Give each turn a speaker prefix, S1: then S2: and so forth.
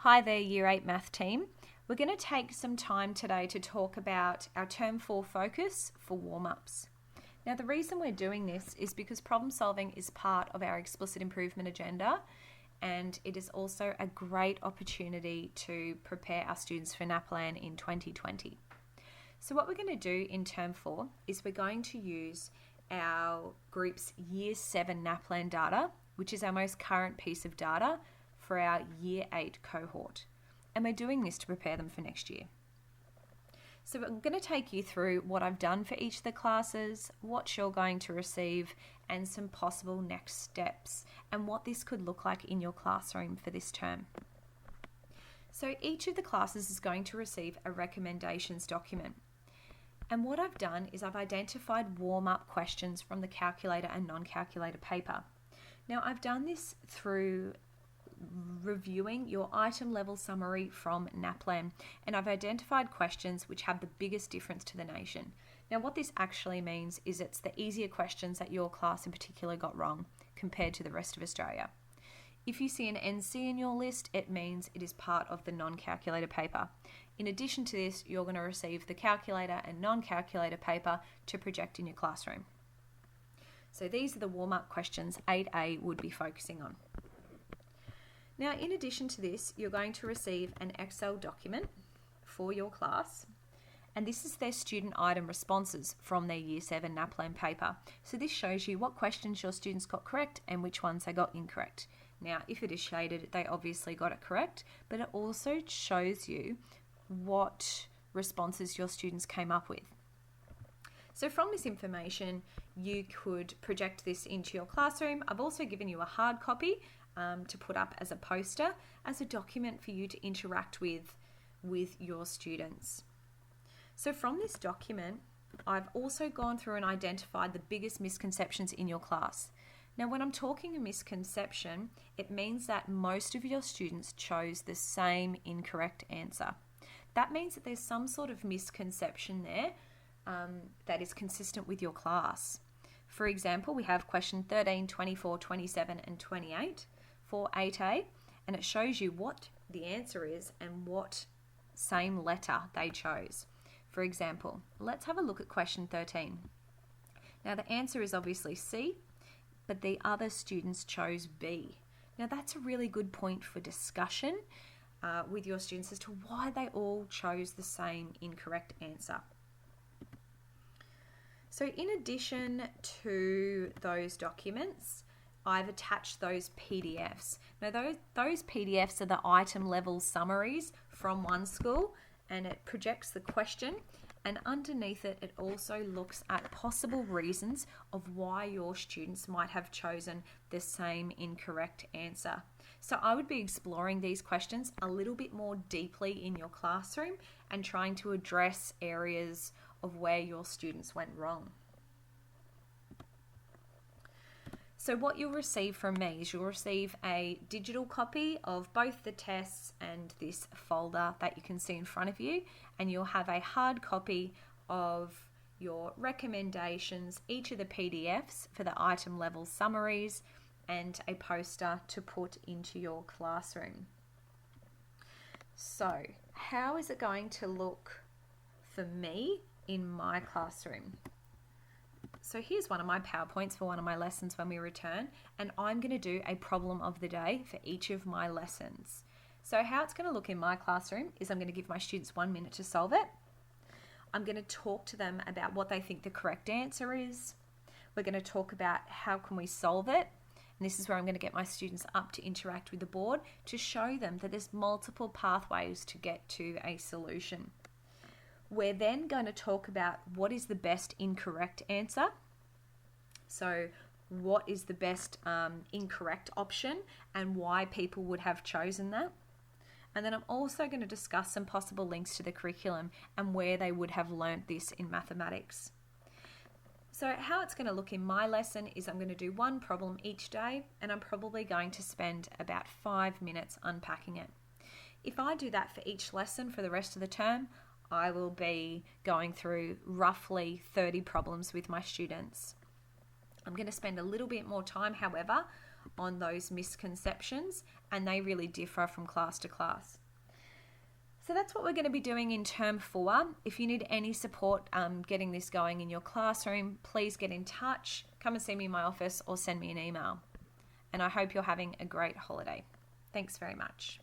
S1: Hi there, Year 8 Math team. We're going to take some time today to talk about our Term 4 focus for warm-ups. Now, the reason we're doing this is because problem solving is part of our explicit improvement agenda, and it is also a great opportunity to prepare our students for NAPLAN in 2020. So what we're going to do in Term 4 is we're going to use our group's Year 7 NAPLAN data, which is our most current piece of data for our Year 8 cohort. And we're doing this to prepare them for next year. So I'm going to take you through what I've done for each of the classes, what you're going to receive, and some possible next steps, and what this could look like in your classroom for this term. So each of the classes is going to receive a recommendations document. And what I've done is I've identified warm-up questions from the calculator and non-calculator paper. Now, I've done this through reviewing your item level summary from NAPLAN, and I've identified questions which have the biggest difference to the nation. Now, what this actually means is it's the easier questions that your class in particular got wrong compared to the rest of Australia. If you see an NC in your list, it means it is part of the non-calculator paper. In addition to this, you're going to receive the calculator and non-calculator paper to project in your classroom. So these are the warm-up questions 8A would be focusing on. Now, in addition to this, you're going to receive an Excel document for your class, and this is their student item responses from their Year 7 NAPLAN paper. So this shows you what questions your students got correct and which ones they got incorrect. Now, if it is shaded, they obviously got it correct, but it also shows you what responses your students came up with. So from this information, you could project this into your classroom. I've also given you a hard copy to put up as a poster, as a document for you to interact with your students. So from this document, I've also gone through and identified the biggest misconceptions in your class. Now, when I'm talking a misconception, it means that most of your students chose the same incorrect answer. That means that there's some sort of misconception there that is consistent with your class. For example, we have question 13, 24, 27, and 28 for 8A, and it shows you what the answer is and what same letter they chose. For example, let's have a look at question 13. Now, the answer is obviously C, but the other students chose B. Now, that's a really good point for discussion with your students as to why they all chose the same incorrect answer. So in addition to those documents, I've attached those PDFs. Now those PDFs are the item level summaries from one school, and it projects the question, and underneath it, it also looks at possible reasons of why your students might have chosen the same incorrect answer. So I would be exploring these questions a little bit more deeply in your classroom and trying to address areas of where your students went wrong. So what you'll receive from me is you'll receive a digital copy of both the tests and this folder that you can see in front of you, and you'll have a hard copy of your recommendations, each of the PDFs for the item level summaries, and a poster to put into your classroom. So how is it going to look for me in my classroom? So here's one of my PowerPoints for one of my lessons when we return, and I'm going to do a problem of the day for each of my lessons. So how it's going to look in my classroom is I'm going to give my students 1 minute to solve it. I'm going to talk to them about what they think the correct answer is. We're going to talk about how can we solve it. And this is where I'm going to get my students up to interact with the board to show them that there's multiple pathways to get to a solution. We're then going to talk about what is the best incorrect answer. So what is the best incorrect option and why people would have chosen that. And then I'm also going to discuss some possible links to the curriculum and where they would have learnt this in mathematics. So how it's going to look in my lesson is I'm going to do one problem each day, and I'm probably going to spend about 5 minutes unpacking it. If I do that for each lesson for the rest of the term, I will be going through roughly 30 problems with my students. I'm going to spend a little bit more time, however, on those misconceptions, and they really differ from class to class. So that's what we're going to be doing in term 4. If you need any support getting this going in your classroom, please get in touch. Come and see me in my office or send me an email. And I hope you're having a great holiday. Thanks very much.